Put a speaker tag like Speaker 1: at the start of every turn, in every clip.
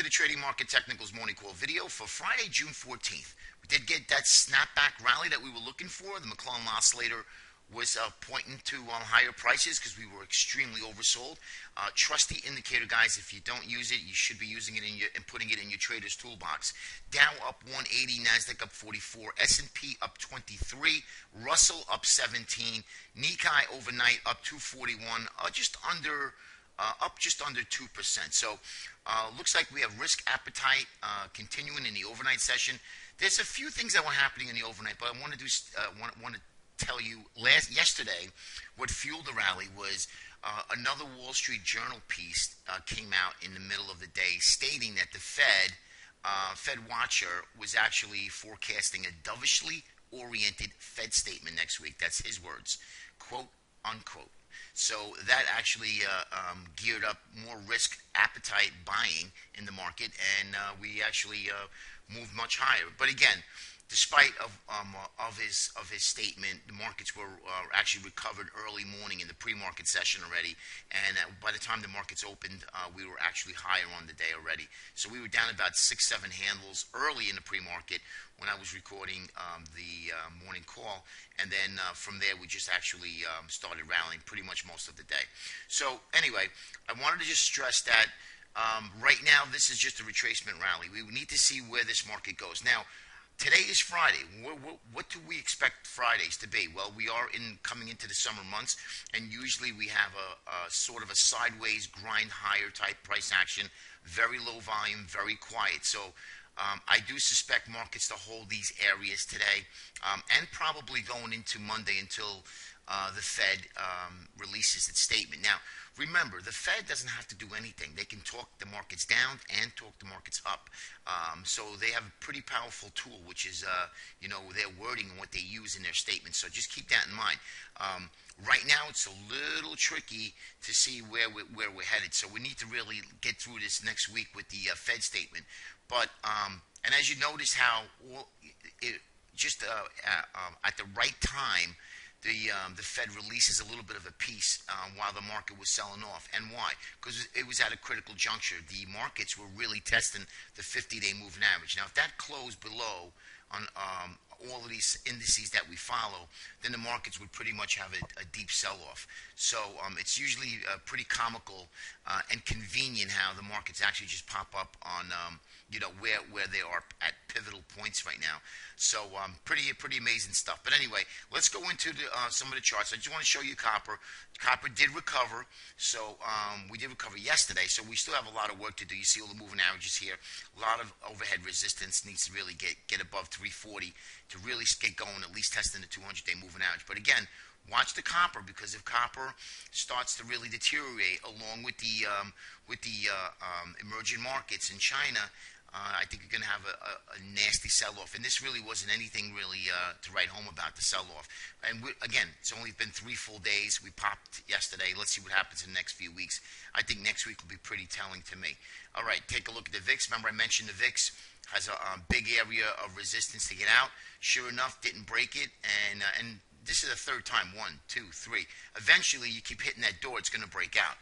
Speaker 1: the Trading Market Technicals morning call video for Friday, June 14th. We did get that snapback rally that we were looking for. The McClellan oscillator was pointing to higher prices because we were extremely oversold. Trusty indicator, guys. If you don't use it, you should be using it and putting it in your trader's toolbox. Dow up 180, Nasdaq up 44, S&P up 23, Russell up 17, Nikkei overnight up 241, up just under 2%. So looks like we have risk appetite continuing in the overnight session. There's a few things that were happening in the overnight, but I want to do want to tell you yesterday what fueled the rally was another Wall Street Journal piece came out in the middle of the day stating that the Fed watcher was actually forecasting a dovishly oriented Fed statement next week. That's his words, quote unquote. So that actually geared up more risk appetite buying in the market, and we actually moved much higher. But again, despite of his statement, the markets were actually recovered early morning in the pre-market session already, and by the time the markets opened, we were actually higher on the day already. So we were down about 6-7 handles early in the pre-market when I was recording the morning call, and then from there we just actually started rallying pretty much most of the day. So anyway, I wanted to just stress that right now this is just a retracement rally. We need to see where this market goes. Now, today is Friday. What do we expect Fridays to be? Well, we are coming into the summer months, and usually we have a sort of a sideways grind higher type price action, very low volume, very quiet. So I do suspect markets to hold these areas today, and probably going into Monday until the Fed releases its statement. Now, remember, the Fed doesn't have to do anything. They can talk the markets down and talk the markets up. So they have a pretty powerful tool, which is, their wording and what they use in their statements. So just keep that in mind. Right now, it's a little tricky to see where we're headed. So we need to really get through this next week with the Fed statement. But and as you notice how at the right time, the Fed releases a little bit of a piece while the market was selling off. And why? Because it was at a critical juncture. The markets were really testing the 50-day moving average. Now, if that closed below on all of these indices that we follow, then the markets would pretty much have a deep sell-off. So it's usually pretty comical and convenient how the markets actually just pop up on where they are at pivotal points right now. So pretty amazing stuff. But anyway, let's go into some of the charts. I just want to show you copper. Copper did recover. So we did recover yesterday. So we still have a lot of work to do. You see all the moving averages here. A lot of overhead resistance needs to really get above 340 to really get going, at least testing the 200-day moving average. But again, watch the copper, because if copper starts to really deteriorate along with the emerging markets in China, I think you're going to have a nasty sell-off. And this really wasn't anything really to write home about, the sell-off. And again, it's only been 3 full days. We popped yesterday. Let's see what happens in the next few weeks. I think next week will be pretty telling to me. All right, take a look at the VIX. Remember I mentioned the VIX has a big area of resistance to get out. Sure enough, didn't break it. And this is the third time. 1, 2, 3. Eventually, you keep hitting that door, it's going to break out.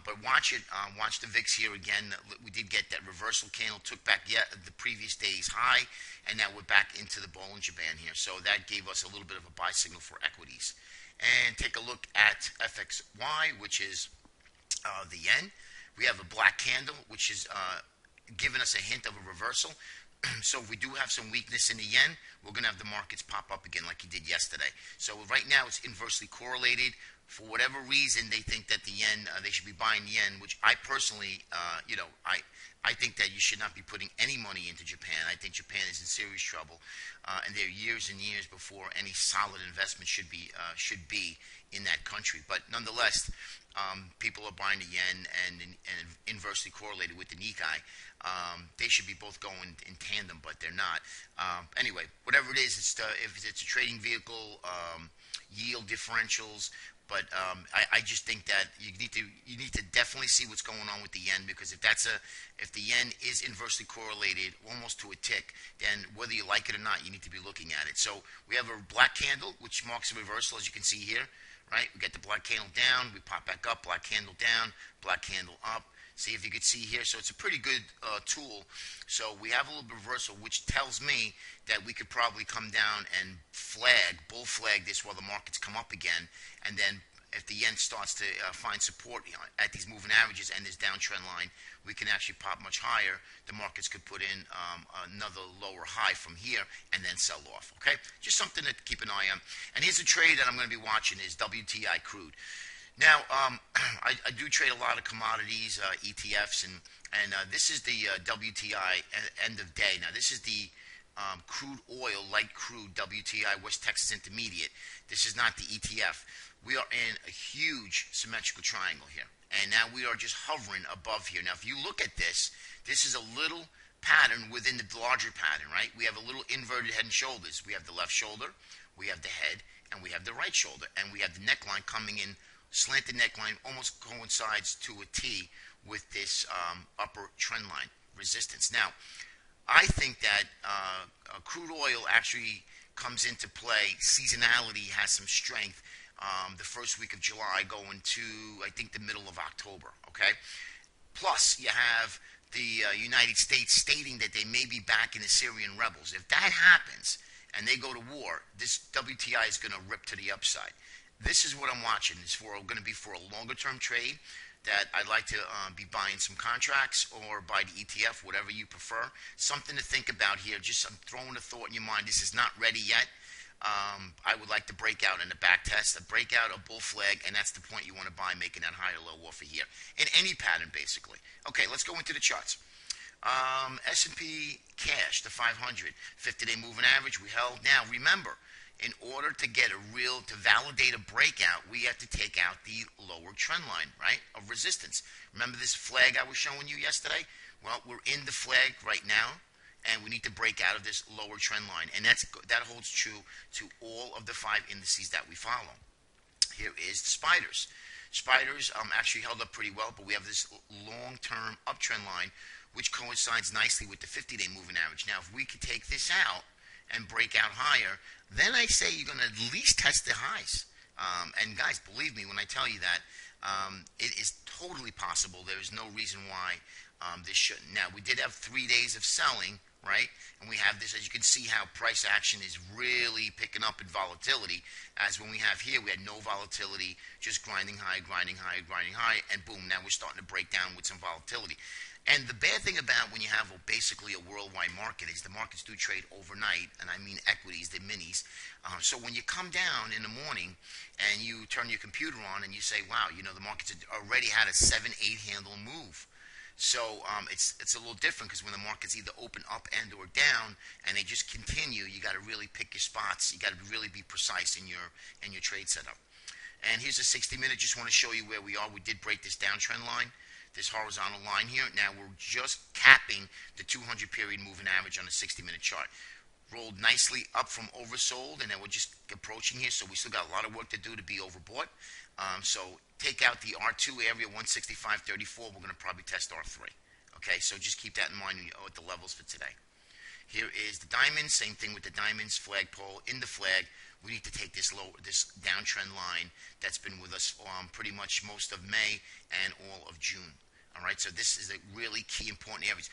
Speaker 1: But watch it. Watch the VIX here again. We did get that reversal candle, took back the previous day's high, and now we're back into the Bollinger Band here. So that gave us a little bit of a buy signal for equities. And take a look at FXY, which is the yen. We have a black candle, which is giving us a hint of a reversal. So if we do have some weakness in the yen, we're going to have the markets pop up again like you did yesterday. So right now it's inversely correlated. For whatever reason, they think that the yen, they should be buying yen, which I personally, I think that you should not be putting any money into Japan. I think Japan is in serious trouble, and there are years and years before any solid investment should be in that country. But nonetheless, people are buying the yen and inversely correlated with the Nikkei. They should be both going in tandem, but they're not. Anyway, whatever it is, if it's a trading vehicle, yield differentials. But I just think that you need to definitely see what's going on with the yen, because if the yen is inversely correlated almost to a tick, then whether you like it or not, you need to be looking at it. So we have a black candle, which marks a reversal, as you can see here. Right? We get the black candle down, we pop back up, black candle down, black candle up. See if you could see here. So it's a pretty good tool. So we have a little bit of reversal, which tells me that we could probably come down and bull flag this while the markets come up again, and then if the yen starts to find support at these moving averages and this downtrend line, we can actually pop much higher. The markets could put in another lower high from here and then sell off. Okay, just something to keep an eye on. And here's a trade that I'm going to be watching: is WTI crude. Now, I do trade a lot of commodities, ETFs, and this is the WTI end of day. Now, this is the crude oil, light crude, WTI, West Texas Intermediate. This is not the ETF. We are in a huge symmetrical triangle here. And now we are just hovering above here. Now, if you look at this, this is a little pattern within the larger pattern, right? We have a little inverted head and shoulders. We have the left shoulder, we have the head, and we have the right shoulder. And we have the neckline coming in, slanted neckline, almost coincides to a T with this upper trend line resistance. Now, I think that crude oil actually comes into play. Seasonality has some strength. The first week of July going to, I think, the middle of October, okay? Plus, you have the United States stating that they may be backing the Syrian rebels. If that happens and they go to war, this WTI is going to rip to the upside. This is what I'm watching. It's going to be for a longer-term trade that I'd like to be buying some contracts or buy the ETF, whatever you prefer. Something to think about here. Just I'm throwing a thought in your mind. This is not ready yet. I would like to break out in the back test, a breakout, a bull flag, and that's the point you want to buy, making that higher low offer here. In any pattern, basically. Okay, let's go into the charts. S&P cash, the 500, 50-day moving average, we held. Now, remember, in order to get to validate a breakout, we have to take out the lower trend line, right, of resistance. Remember this flag I was showing you yesterday? Well, we're in the flag right now, and we need to break out of this lower trend line. And that holds true to all of the 5 indices that we follow. Here is the spiders. Spiders actually held up pretty well, but we have this long-term uptrend line, which coincides nicely with the 50-day moving average. Now, if we could take this out and break out higher, then I say you're going to at least test the highs. And guys, believe me when I tell you that, it is totally possible. There is no reason why this shouldn't. Now, we did have 3 days of selling, right? And we have this, as you can see, how price action is really picking up in volatility. As when we have here, we had no volatility, just grinding high, grinding high, grinding high, and boom, now we're starting to break down with some volatility. And the bad thing about when you have basically a worldwide market is the markets do trade overnight, and I mean equities, the minis. So when you come down in the morning and you turn your computer on and you say, wow, you know, the markets already had a 7-8 handle move. So it's a little different because when the markets either open up and or down and they just continue, you got to really pick your spots. You got to really be precise in your trade setup. And here's a 60-minute. Just want to show you where we are. We did break this downtrend line, this horizontal line here. Now we're just capping the 200 period moving average on a 60-minute chart. Rolled nicely up from oversold, and then we're just approaching here. So we still got a lot of work to do to be overbought. So take out the R2 area, 165.34. We're going to probably test R3. Okay, so just keep that in mind at the levels for today. Here is the diamonds. Same thing with the diamonds. Flagpole in the flag. We need to take this downtrend line that's been with us pretty much most of May and all of June. All right, so this is a really key important areas.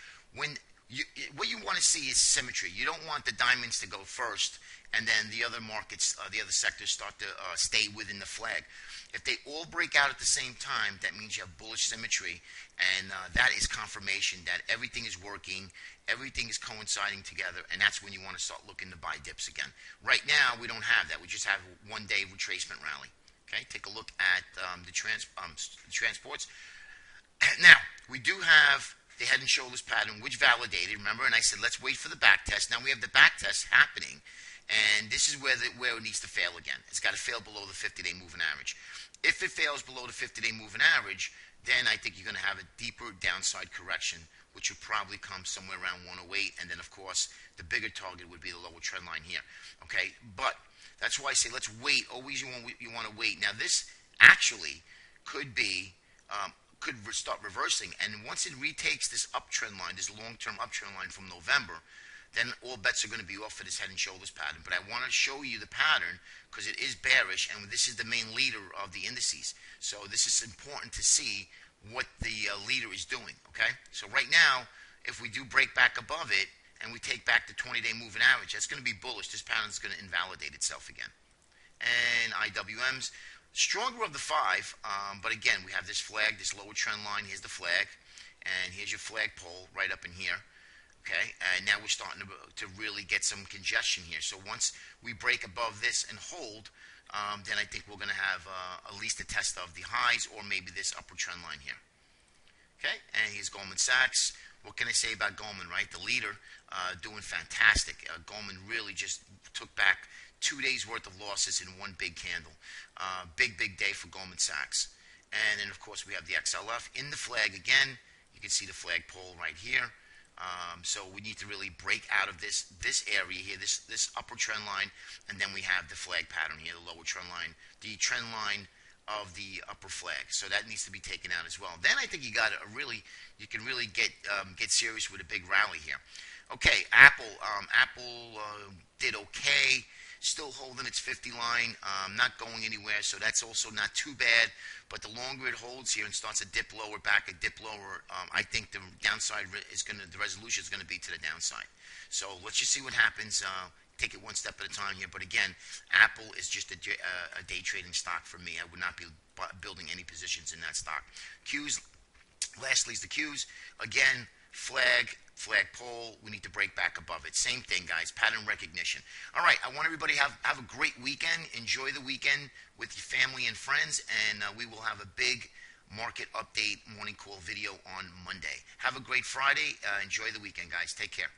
Speaker 1: What you want to see is symmetry. You don't want the diamonds to go first and then the other markets, the other sectors start to stay within the flag. If they all break out at the same time, that means you have bullish symmetry, and that is confirmation that everything is working, everything is coinciding together, and that's when you want to start looking to buy dips again. Right now, we don't have that. We just have a one-day retracement rally. Okay, take a look at the transports. Now, we do have the head and shoulders pattern, which validated, remember, and I said, let's wait for the back test. Now we have the back test happening, and this is where it needs to fail again. It's got to fail below the 50-day moving average. If it fails below the 50-day moving average, then I think you're going to have a deeper downside correction, which would probably come somewhere around 108, and then, of course, the bigger target would be the lower trend line here, okay? But that's why I say let's wait. Always you want to wait. Now, this actually could be could start reversing, and once it retakes this uptrend line, this long-term uptrend line from November, then all bets are going to be off for this head and shoulders pattern. But I want to show you the pattern because it is bearish, and this is the main leader of the indices. So this is important to see what the leader is doing, okay? So right now, if we do break back above it and we take back the 20-day moving average, that's going to be bullish. This pattern is going to invalidate itself again. And IWMs, stronger of the five, but again, we have this flag, this lower trend line. Here's the flag, and here's your flagpole right up in here. Okay, and now we're starting to really get some congestion here. So once we break above this and hold, then I think we're going to have at least a test of the highs or maybe this upper trend line here. Okay, and here's Goldman Sachs. What can I say about Goldman, right? The leader doing fantastic. Goldman really just took back 2 days worth of losses in one big candle. Big day for Goldman Sachs. And then, of course, we have the XLF in the flag again. You can see the flagpole right here. So we need to really break out of this area here, this upper trend line, and then we have the flag pattern here, the lower trend line, the trend line of the upper flag. So that needs to be taken out as well. Then I think you can really get serious with a big rally here. Okay, Apple did okay. Still holding its 50 line, not going anywhere, so that's also not too bad. But the longer it holds here and starts to dip lower, I think the downside the resolution is going to be to the downside. So let's just see what happens. Take it one step at a time here. But again, Apple is just a day trading stock for me. I would not be building any positions in that stock. Qs, lastly, is the Qs. Again, flagpole, we need to break back above it. Same thing, guys, pattern recognition. All right, I want everybody to have a great weekend. Enjoy the weekend with your family and friends, and we will have a big market update morning call video on Monday. Have a great Friday. Enjoy the weekend, guys. Take care.